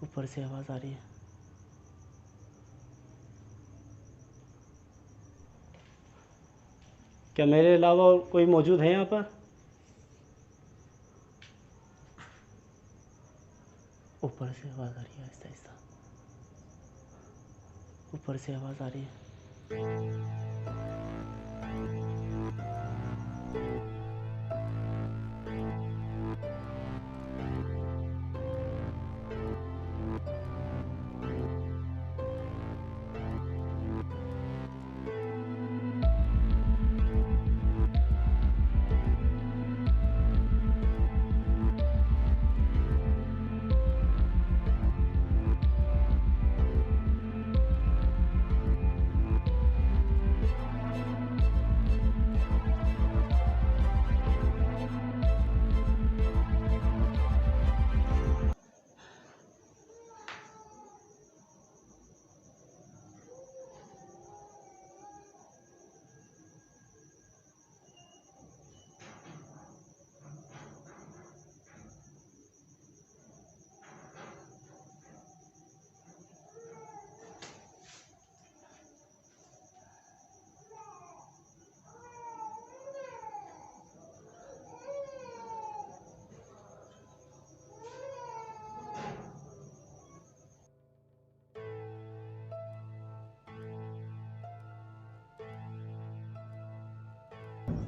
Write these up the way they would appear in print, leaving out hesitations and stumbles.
ऊपर से आवाज़ आ रही है। क्या मेरे अलावा और कोई मौजूद है यहाँ पर? ऊपर से आवाज़ आ रही है आहिस्ता आहिस्ता। ऊपर से आवाज़ आ रही है।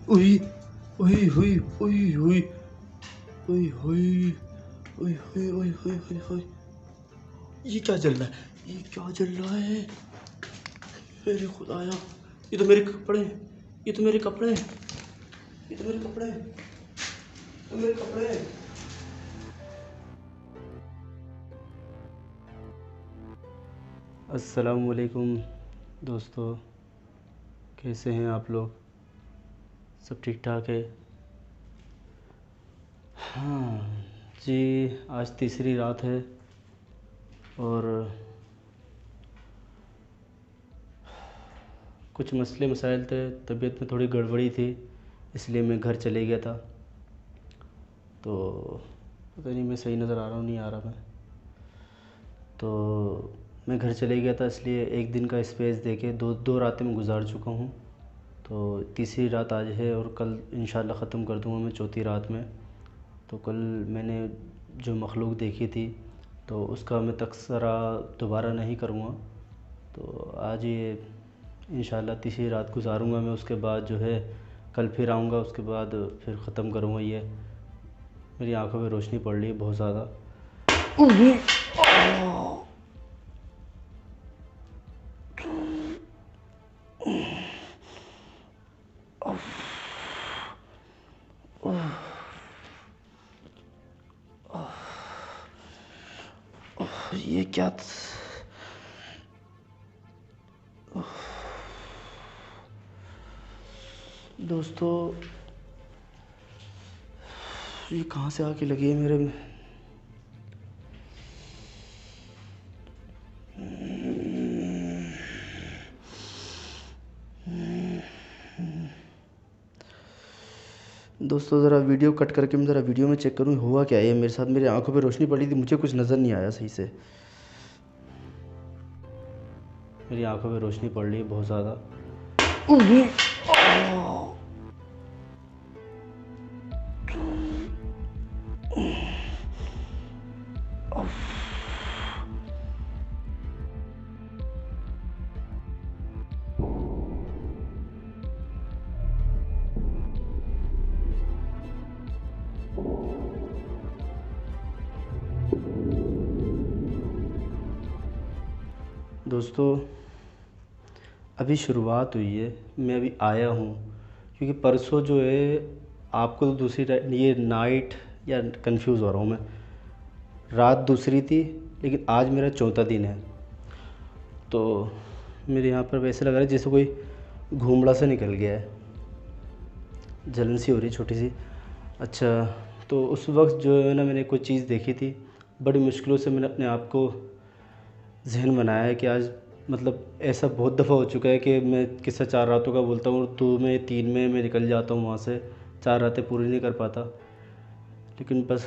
ओए ओए ओए ओए ओए ओए ओए ओए ओए ओए ओए ओए, ये क्या चल रहा है? ये क्या चल रहा है? मेरे खुदाया, ये तो मेरे कपड़े हैं, ये तो मेरे कपड़े हैं, ये तो मेरे कपड़े हैं, ये तो मेरे कपड़े हैं। अस्सलामु अलैकुम दोस्तों, कैसे हैं आप लोग? सब ठीक ठाक है? हाँ जी, आज तीसरी रात है और कुछ मसले मसाइल थे, तबीयत में थोड़ी गड़बड़ी थी, इसलिए मैं घर चले गया था। तो पता नहीं मैं सही नज़र आ रहा हूँ नहीं आ रहा मैं। तो मैं घर चले गया था, इसलिए एक दिन का स्पेस देके दो रातें मैं गुजार चुका हूँ। तो तीसरी रात आज है और कल इंशाल्लाह ख़त्म कर दूँगा मैं चौथी रात में। तो कल मैंने जो मखलूक देखी थी तो उसका मैं तबसरा दोबारा नहीं करूँगा। तो आज ये इंशाल्लाह तीसरी रात गुजारूँगा मैं, उसके बाद जो है कल फिर आऊँगा, उसके बाद फिर ख़त्म करूँगा ये। मेरी आंखों में रोशनी पड़ रही है बहुत ज़्यादा। ये क्या दोस्तों, ये कहाँ से आके लगी है मेरे में? दोस्तों ज़रा वीडियो कट करके मैं ज़रा वीडियो में चेक करूँ हुआ क्या है मेरे साथ। मेरी आंखों पे रोशनी पड़ी थी, मुझे कुछ नज़र नहीं आया सही से। मेरी आंखों में रोशनी पड़ रही है बहुत ज़्यादा। दोस्तों अभी शुरुआत हुई है, मैं अभी आया हूँ, क्योंकि परसों जो है आपको तो दूसरी ये नाइट या कंफ्यूज हो रहा हूँ मैं, रात दूसरी थी लेकिन आज मेरा चौथा दिन है। तो मेरे यहाँ पर वैसे लग रहा है जैसे कोई घूमड़ा सा निकल गया है, जलन सी हो रही छोटी सी। अच्छा, तो उस वक्त जो है ना मैंने कोई चीज़ देखी थी, बड़ी मुश्किलों से मैंने अपने आप को जहन बनाया है कि आज मतलब ऐसा बहुत दफ़ा हो चुका है कि मैं किस्सा 4 रातों का बोलता हूँ और 2 में 3 में मैं निकल जाता हूँ वहाँ से, 4 रातें पूरी नहीं कर पाता। लेकिन बस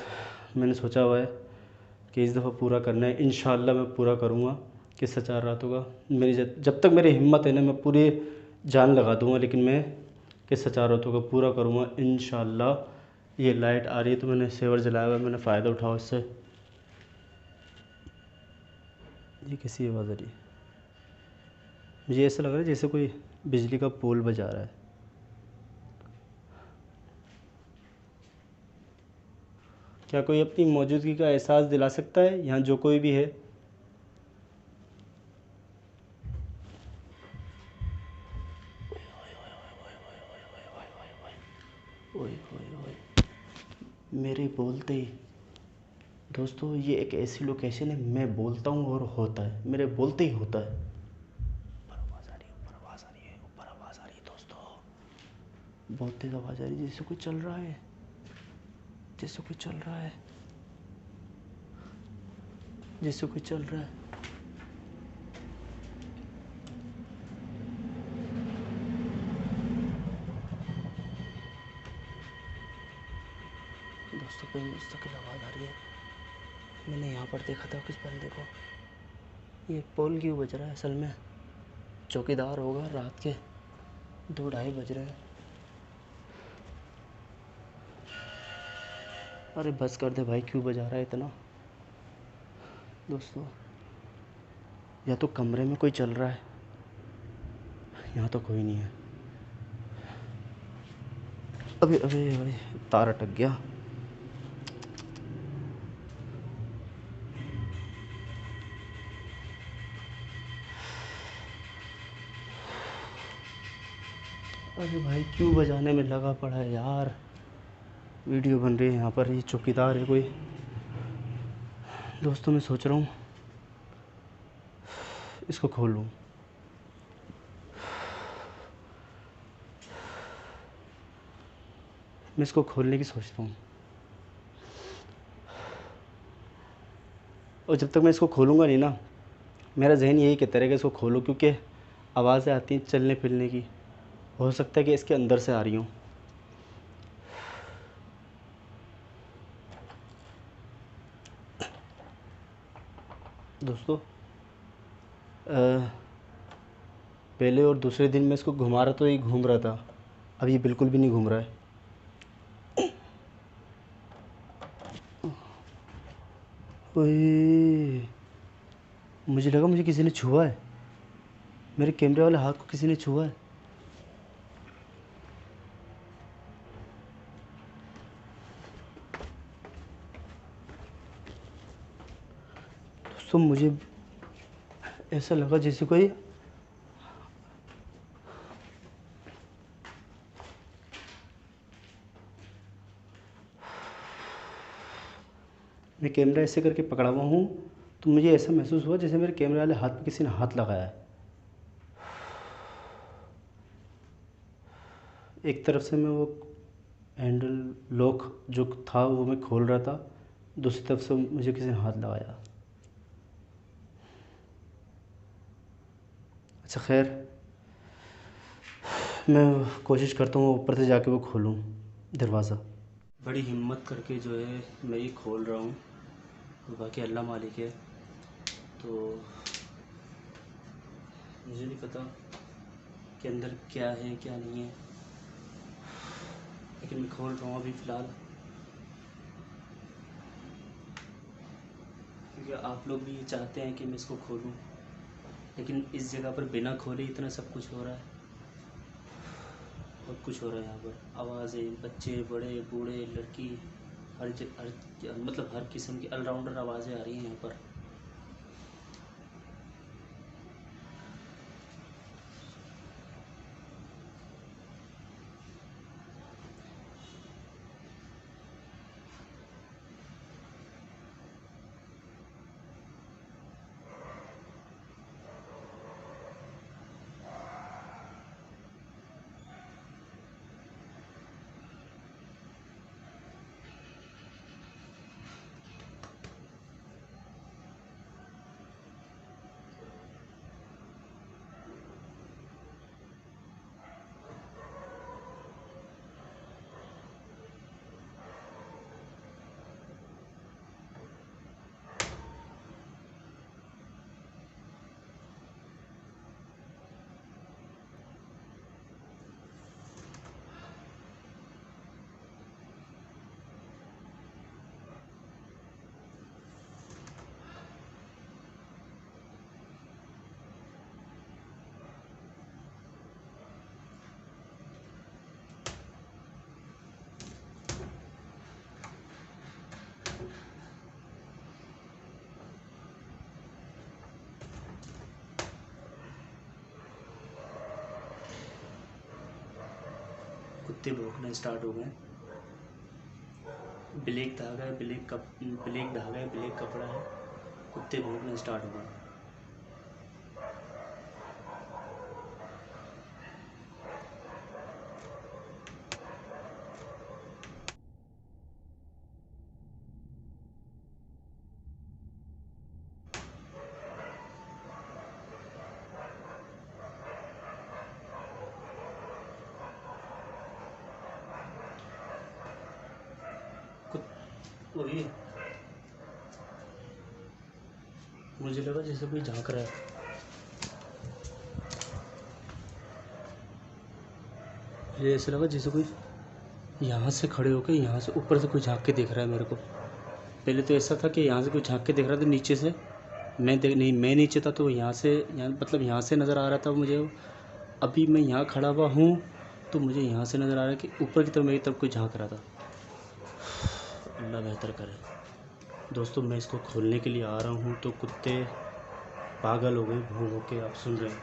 मैंने सोचा हुआ है कि इस दफ़ा पूरा करना है। इंशाअल्लाह मैं पूरा करूँगा किस्सा 4 रातों का। मेरी जब तक मेरी हिम्मत है ना, मैं पूरी जान लगा दूँगा, लेकिन मैं किस्सा 4 रातों का पूरा करूँगा इंशाअल्लाह। ये लाइट आ रही है तो मैंने सेवर जलाया हुआ है, मैंने फ़ायदा उठाओ इससे। ये कैसी आवाज़ आ रही है? मुझे ऐसा लग रहा है जैसे कोई बिजली का पोल बजा रहा है। क्या कोई अपनी मौजूदगी का एहसास दिला सकता है यहाँ जो कोई भी है? ओए ओए ओए, मेरे बोलते ही दोस्तों, ये एक ऐसी लोकेशन है, मैं बोलता हूँ और होता है, मेरे बोलते ही होता है। ऊपर आवाज़ आ रही है, ऊपर आवाज़ आ रही है, ऊपर आवाज़ आ रही है दोस्तों, बहुत तेज़ आवाज़ आ रही है, जैसे कोई चल रहा है, जैसे कोई चल रहा है, जैसे कोई चल रहा है। दोस्तों कोई मुस्तकिल आवाज़ आ रही है। मैंने यहाँ पर देखा था किस बंदे को। ये पोल क्यों बज रहा है? असल में चौकीदार होगा, रात के 2-2:30 बज रहे हैं। अरे बस कर दे भाई, क्यों बजा रहा है इतना? दोस्तों, या तो कमरे में कोई चल रहा है, यहाँ तो कोई नहीं है। अबे अबे अबे, तार अटक गया। अरे भाई, क्यों बजाने में लगा पड़ा है यार? वीडियो बन रही है यहाँ पर, ये चौकीदार है कोई। दोस्तों मैं सोच रहा हूँ इसको खोल लूँ। मैं इसको खोलने की सोचता हूँ, और जब तक मैं इसको खोलूँगा नहीं ना, मेरा जहन यही कहता रहेगा इसको खोलो, क्योंकि आवाज़ें आती हैं चलने फिरने की। हो सकता है कि इसके अंदर से आ रही हूँ। दोस्तों पहले और दूसरे दिन मैं इसको घुमा रहा तो ये घूम रहा था, अब ये बिल्कुल भी नहीं घूम रहा है। ओए, मुझे लगा मुझे किसी ने छुआ है, मेरे कैमरे वाले हाथ को किसी ने छुआ है। दोस्तों मुझे ऐसा लगा जैसे कोई मैं कैमरा ऐसे करके पकड़ा हुआ हूँ, तो मुझे ऐसा महसूस हुआ जैसे मेरे कैमरे वाले हाथ पे किसी ने हाथ लगाया है। एक तरफ से मैं वो हैंडल लॉक जो था वो मैं खोल रहा था, दूसरी तरफ से मुझे किसी ने हाथ लगाया। अच्छा खैर, मैं कोशिश करता हूँ ऊपर से जाके वो खोलूँ दरवाज़ा। बड़ी हिम्मत करके जो है मैं ये खोल रहा हूँ, बाकी अल्लाह मालिक है। तो मुझे नहीं पता कि अंदर क्या है क्या नहीं है, लेकिन मैं खोल रहा हूँ अभी फ़िलहाल, क्योंकि आप लोग भी ये चाहते हैं कि मैं इसको खोलूँ। लेकिन इस जगह पर बिना खोले इतना सब कुछ हो रहा है, बहुत कुछ हो रहा है यहाँ पर। आवाज़ें, बच्चे, बड़े, बूढ़े, लड़की, हर मतलब हर किस्म की ऑलराउंडर आवाज़ें आ रही हैं यहाँ पर। कुत्ते भौंकना स्टार्ट हो गए। ब्लैक धागा है, ब्लैक धागा है, ब्लैक कपड़ा है, कुत्ते भौंकना स्टार्ट हो गए। वही मुझे लगा जैसे कोई झांक रहा है। मुझे ऐसा लगा जैसे कोई यहाँ से खड़े होकर यहाँ से ऊपर से कोई झांक के देख रहा है मेरे को। पहले तो ऐसा था कि यहाँ से कोई झांक के देख रहा था नीचे से, मैं नीचे था तो मतलब यहाँ से नज़र आ रहा था मुझे। अभी मैं यहाँ खड़ा हुआ हूँ तो मुझे यहाँ से नज़र आ रहा है कि ऊपर की तरफ मेरी तरफ कोई झांक रहा था। अल्लाह बेहतर करे। दोस्तों मैं इसको खोलने के लिए आ रहा हूँ तो कुत्ते पागल हो गए भौं भौं के, आप सुन रहे हैं।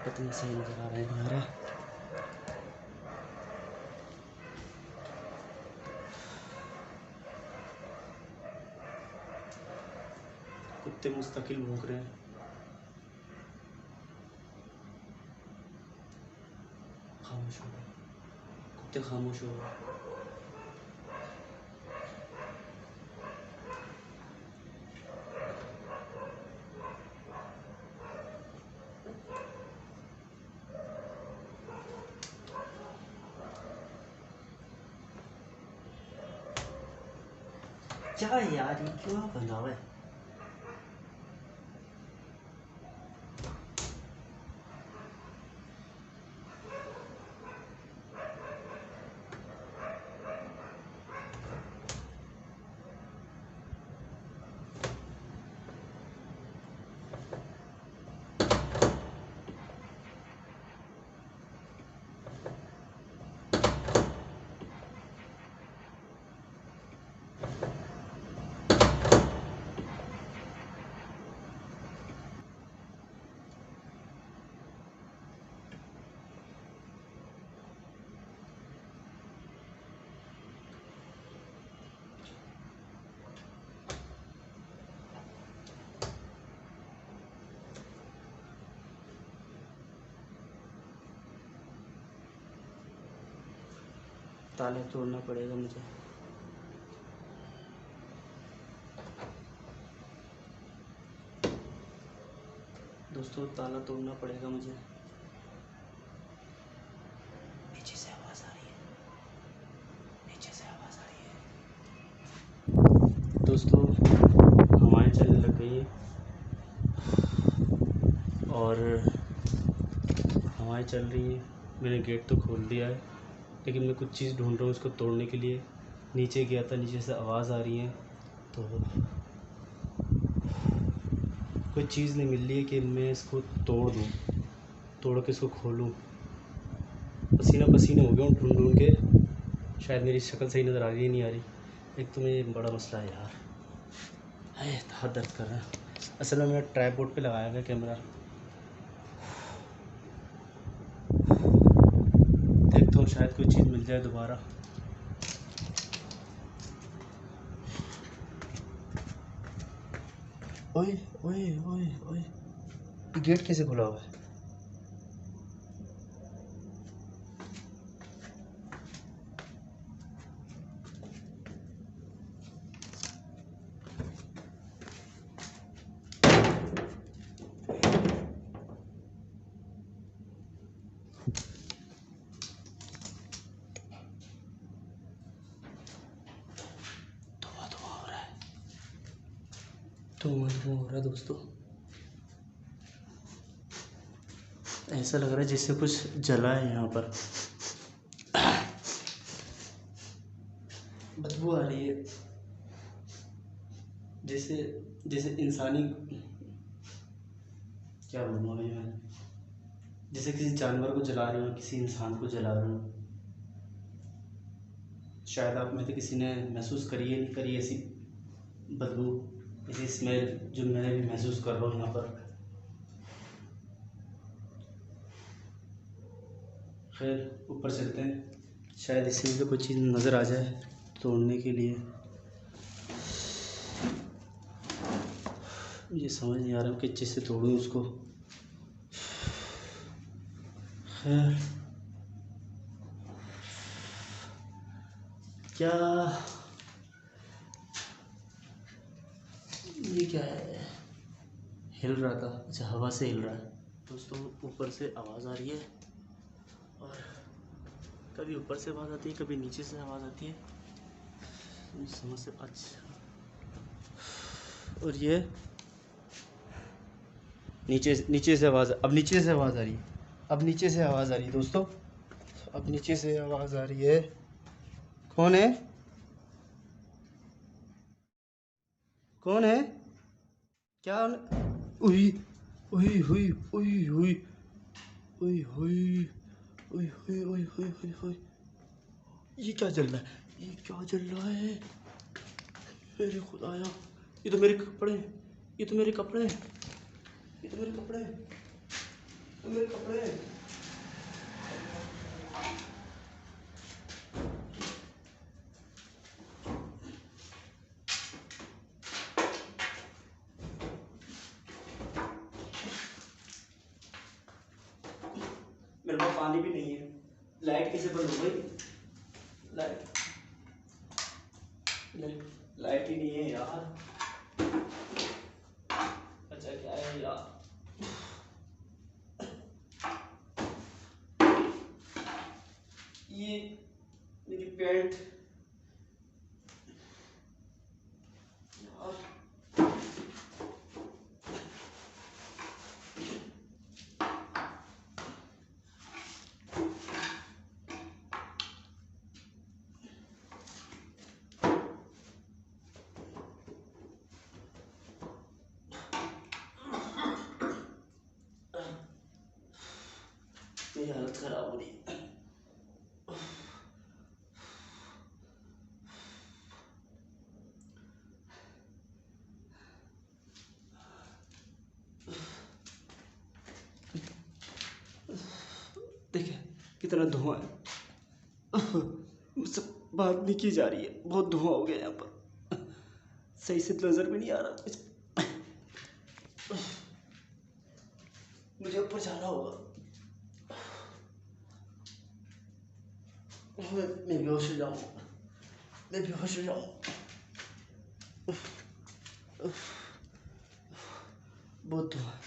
पता नहीं सही नज़र आ रहा है नहीं आ रहा। कुत्ते मुस्तकिल भौंक रहे हैं। खामोश हो गए कुत्ते, खामोश हो गए। क्या यार, ये क्यों बंधा हुआ है? ताला तोड़ना पड़ेगा मुझे। दोस्तों ताला तोड़ना पड़ेगा मुझे। नीचे से आवाज़ आ रही है, नीचे से आवाज़ आ रही है। दोस्तों हवाएं चलने लग गई हैं और हवाएं चल रही हैं। मैंने गेट तो खोल दिया है लेकिन मैं कुछ चीज़ ढूंढ रहा हूँ उसको तोड़ने के लिए। नीचे गया था, नीचे से आवाज़ आ रही है तो कोई चीज़ नहीं मिल रही है कि मैं इसको तोड़ दूँ, तोड़ के इसको खोलूँ। पसीना पसीना हो गया हूँ ढूंढ ढूंढ के। शायद मेरी शक्ल सही नज़र आ रही है नहीं आ रही। एक तो मेरे बड़ा मसला है यार, हाथ दर्द कर रहा है। असल में मेरा ट्राइपॉड पे लगाया गया कैमरा। देखता हूँ शायद कोई चीज़ मिल जाए दोबारा। ओए ओए ओए ओए, ये गेट कैसे खुला हुआ है? धुआं हो रहा है दोस्तों। ऐसा लग रहा है जैसे कुछ जला है यहाँ पर। बदबू आ रही है जैसे जैसे इंसानी, क्या बोलूँगा मैं, जैसे किसी जानवर को जला रही हूँ, किसी इंसान को जला रही हूँ। शायद आप में से किसी ने महसूस करी है नहीं करी ऐसी बदबू, ऐसी स्मेल जो मैं भी महसूस कर रहा हूँ यहाँ पर। फिर ऊपर चलते हैं, शायद इसमें से कोई चीज़ नज़र आ जाए तोड़ने के लिए। ये समझ नहीं आ रहा किस चीज़ से तोड़ूं उसको। खैर क्या ये क्या है, हिल रहा था, अच्छा हवा से हिल रहा है। दोस्तों ऊपर से आवाज़ आ रही है और कभी ऊपर से आवाज़ आती है, कभी नीचे से आवाज़ आती है, समझ से। अच्छा और ये नीचे से आवाज़, अब नीचे से आवाज़ आ रही है, अब नीचे से आवाज़ आ रही है दोस्तों, अब नीचे से आवाज़ आ रही है। कौन है, कौन है, क्या? उई उई हुई उई हुई उई हुई उई हुई उई हुई हुई हुई। ये क्या चल रहा है, ये क्या चल रहा है? मेरे खुदाया, ये तो मेरे कपड़े हैं, ये तो मेरे कपड़े हैं, ये तो मेरे कपड़े हैं, ये तो मेरे कपड़े हैं। मेरे पास पानी भी नहीं है, लाइट कैसे बंद हो गई? लाइट लाइट ही नहीं है यार। अच्छा क्या है यार, ये मेरी पैंट यार। मेरी हालत खराब हो रही है। देखे कितना धुआं है, मुझसे बात नहीं की जा रही है, बहुत धुआं हो गया यहाँ पर, सही से नजर भी नहीं आ रहा कुछ। मुझे ऊपर जाना होगा, मैं बेहोश हो जाऊँ, मैं बेहोश हो जाऊँ। बहुत धुआं है।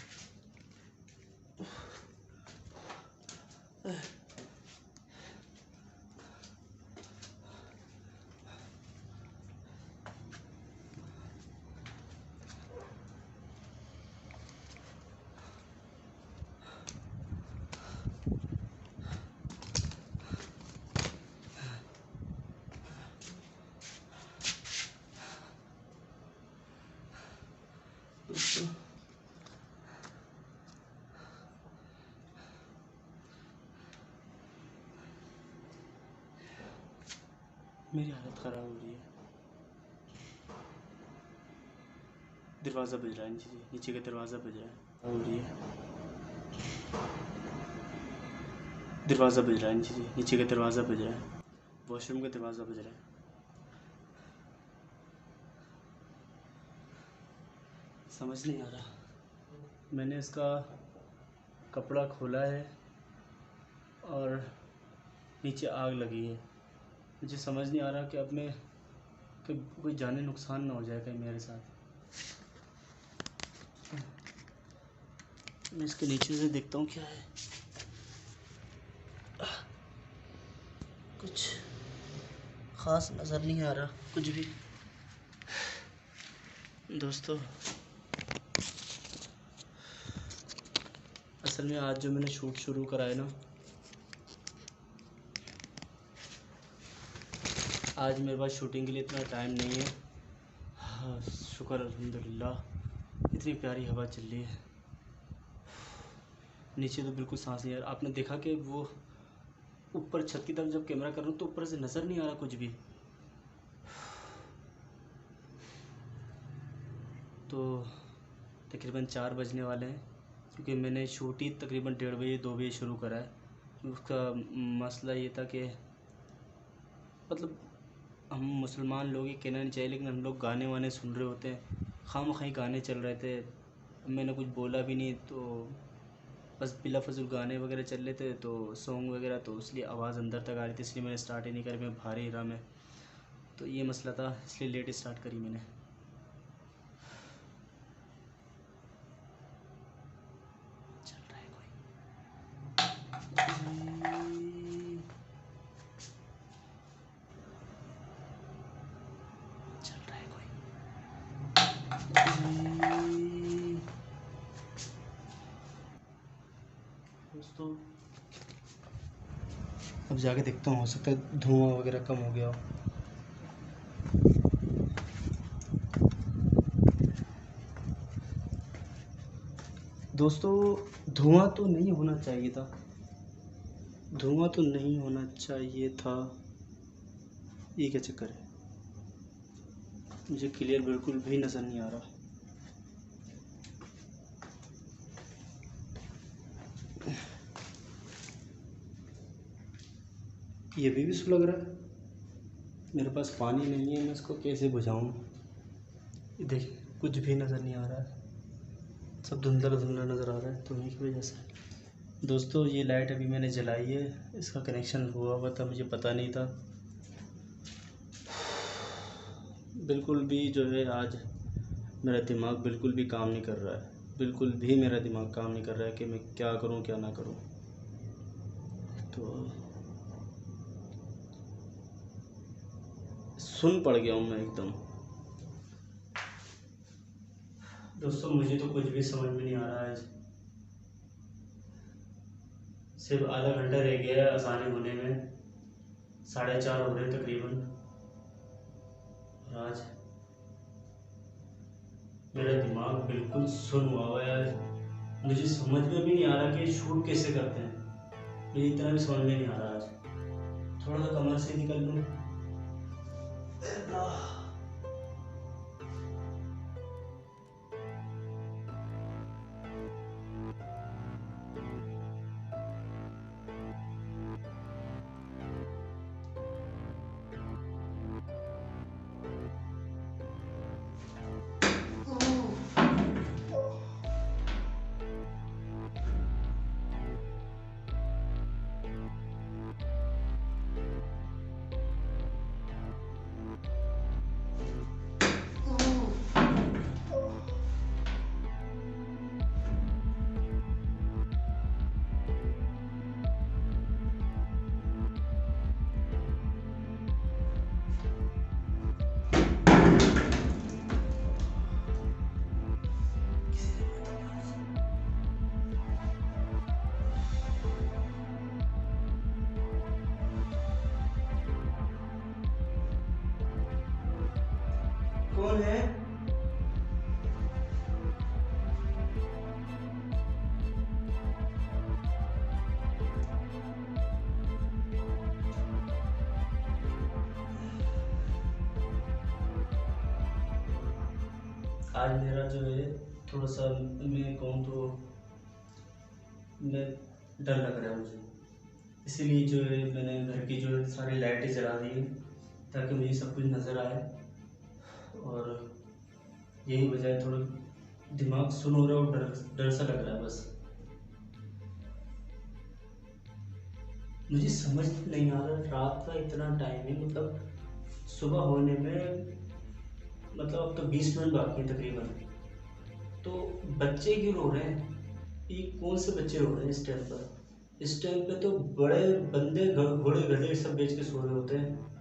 मेरी हालत ख़राब हो रही है। दरवाज़ा बज रहा है नीचे, नीचे का दरवाज़ा बज रहा है, हो रही है। दरवाज़ा बज रहा है नीचे, नीचे का दरवाज़ा बज रहा है, वॉशरूम का दरवाज़ा बज रहा है। समझ नहीं आ रहा। मैंने इसका कपड़ा खोला है और नीचे आग लगी है। मुझे समझ नहीं आ रहा कि अब मैं कि कोई जाने नुकसान ना हो जाए कहीं मेरे साथ। मैं इसके नीचे से देखता हूँ क्या है, कुछ ख़ास नज़र नहीं आ रहा कुछ भी। दोस्तों असल में आज जो मैंने शूट शुरू करा है ना, आज मेरे पास शूटिंग के लिए इतना टाइम नहीं है। हाँ शुक्र अल्हम्दुलिल्लाह, इतनी प्यारी हवा चल रही है। नीचे तो बिल्कुल सांस नहीं आ रहा। आपने देखा कि वो ऊपर छत की तरफ जब कैमरा कर रहा हूँ तो ऊपर से नज़र नहीं आ रहा कुछ भी। तो तकरीबन 4 बजने वाले हैं, क्योंकि मैंने शूट ही तकरीबन 1:30 बजे 2 बजे शुरू करा है। उसका मसला ये था कि मतलब हम मुसलमान लोग ही कहना नहीं चाहिए, लेकिन हम लोग गाने वाने सुन रहे होते हैं, खामख़ा गाने चल रहे थे, मैंने कुछ बोला भी नहीं, तो बस बिला फजूल गाने वगैरह चल रहे थे, तो सॉन्ग वगैरह, तो इसलिए आवाज़ अंदर तक आ रही थी, इसलिए मैंने स्टार्ट ही नहीं करी, मैं बाहर ही रहा मैं। तो ये मसला था, इसलिए लेट स्टार्ट करी मैंने। चल रहा है कोई? चल रहा है कोई? दोस्तों अब जाके देखता हूँ, हो सकता है धुआं वगैरह कम हो गया हो। दोस्तों धुआं तो नहीं होना चाहिए था, धुआं तो नहीं होना चाहिए था। ये क्या चक्कर है? मुझे क्लियर बिल्कुल भी नज़र नहीं आ रहा। ये भी सुलग रहा है। मेरे पास पानी नहीं है, मैं इसको कैसे बुझाऊं? ये देखिए कुछ भी नज़र नहीं आ रहा है, सब धुंधला धुंधला नज़र आ रहा है, तो उन्हीं की वजह से। दोस्तों ये लाइट अभी मैंने जलाई है, इसका कनेक्शन हुआ था, मुझे पता नहीं था। बिल्कुल भी जो है आज मेरा दिमाग बिल्कुल भी काम नहीं कर रहा है, बिल्कुल भी मेरा दिमाग काम नहीं कर रहा है कि मैं क्या करूं क्या ना करूं। तो सुन पड़ गया हूं मैं एकदम। दोस्तों मुझे तो कुछ भी समझ में नहीं आ रहा है। सिर्फ आधा घंटा रह गया है अज़ान होने में, 4:30 हो रहे तकरीबन। और आज मेरा दिमाग बिल्कुल सुन हुआ है। आज मुझे समझ में भी नहीं आ रहा कि शूट कैसे करते हैं, मुझे इतना भी समझ में नहीं आ रहा। आज थोड़ा सा कमर से निकल लूँ। कौन है? आज मेरा जो है थोड़ा सा, मैं कहूँ तो मैं डर लग रहा है मुझे, इसीलिए जो है मैंने घर की जो है सारी लाइटें जला दी है, ताकि मुझे सब कुछ नज़र आए। और यही वजह है, थोड़ा दिमाग सुन हो रहा है और डर डर सा लग रहा है बस। मुझे समझ नहीं आ रहा, रात का इतना टाइम है, मतलब सुबह होने में मतलब अब तो 20 मिनट बाकी है तकरीबन। तो बच्चे क्यों रो रहे हैं? ये कौन से बच्चे रो रहे हैं इस टाइम पर? इस टाइम पे तो बड़े बंदे घोड़े गधे सब बेच के सो रहे होते हैं।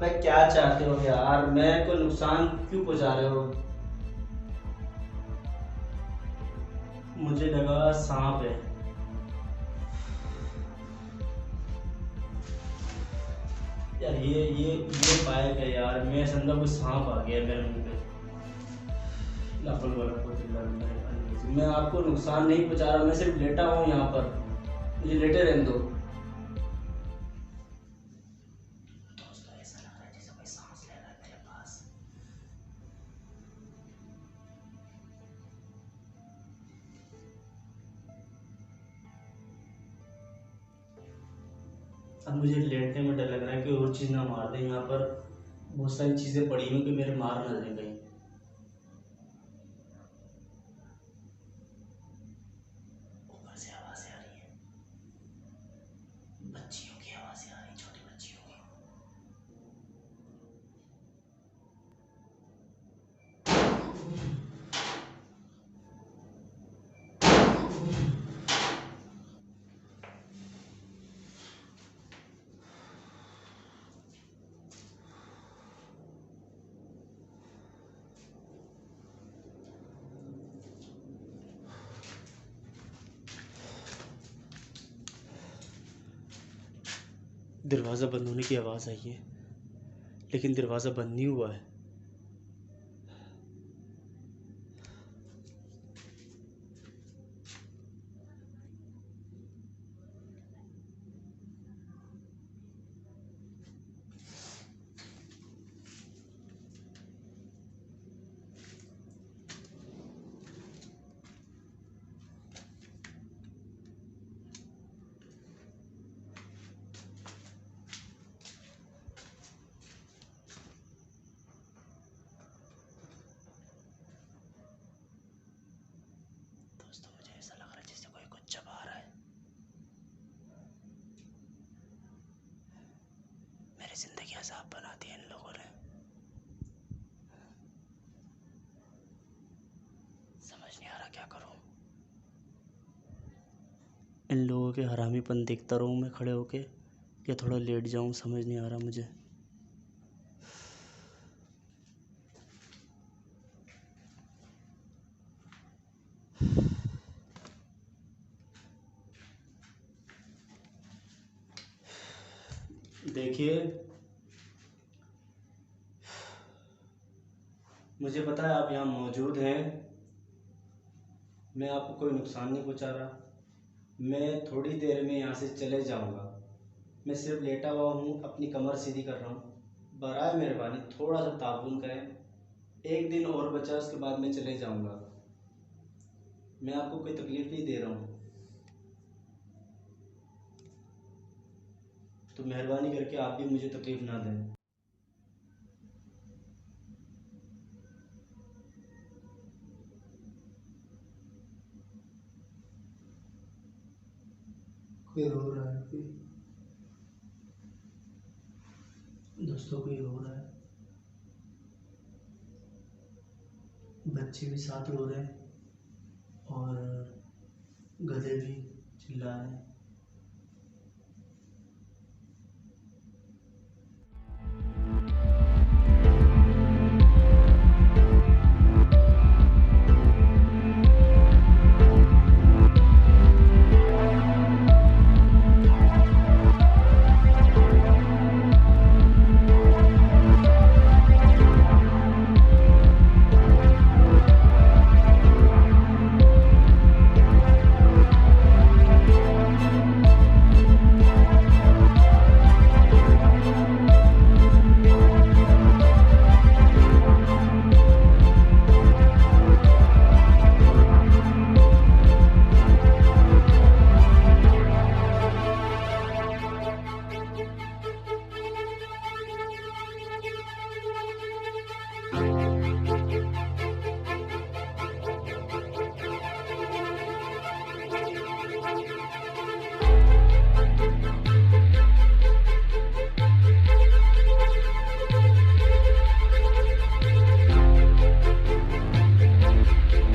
अबे क्या चाहते हो यार, मैं को नुकसान क्यों पहुंचा रहे हो? मुझे लगा सांप है। यार ये पाया क्या यार, मैं समझा कोई सांप आ गया मेरे मुंह पे। मैं आपको नुकसान नहीं पहुंचा रहा, मैं सिर्फ लेटा हूँ यहाँ पर, मुझे लेटे रहने दो। दोस्तों ऐसा लग रहा है जैसे कोई सांस ले रहा है मेरे पास। अब मुझे लेटने में डर लग रहा है कि और चीज़ ना मार दे। यहाँ पर बहुत सारी चीज़ें पड़ी हुई कि मेरे मार ना दें कहीं। ऊपर से आवाज़ें आ रही हैं, बच्चियों की आवाज़ें आ रही, छोटी बच्चियों की। दरवाज़ा बंद होने की आवाज़ आई है, लेकिन दरवाज़ा बंद नहीं हुआ है। दोस्तों मुझे ऐसा लग रहा है जैसे कोई कुछ चबा रहा है। मेरी जिंदगी अज़ाब बना दी इन लोगों ने। समझ नहीं आ रहा क्या करूं। इन लोगों के हरामीपन देखता रहूं मैं खड़े होके, या थोड़ा लेट जाऊं, समझ नहीं आ रहा मुझे। देखिए, मुझे पता है आप यहाँ मौजूद हैं, मैं आपको कोई नुकसान नहीं पहुँचा रहा। मैं थोड़ी देर में यहाँ से चले जाऊँगा। मैं सिर्फ लेटा हुआ हूँ, अपनी कमर सीधी कर रहा हूँ। बराए मेहरबानी थोड़ा सा ताउन करें। एक दिन और बचा, उसके बाद मैं चले जाऊँगा। मैं आपको कोई तकलीफ़ नहीं दे रहा हूँ, तो मेहरबानी करके आप भी मुझे तकलीफ़ ना दें। कोई रो रहा है, कोई दोस्तों कोई रो रहा है, बच्चे भी साथ रो रहे हैं और गधे भी चिल्ला रहे हैं।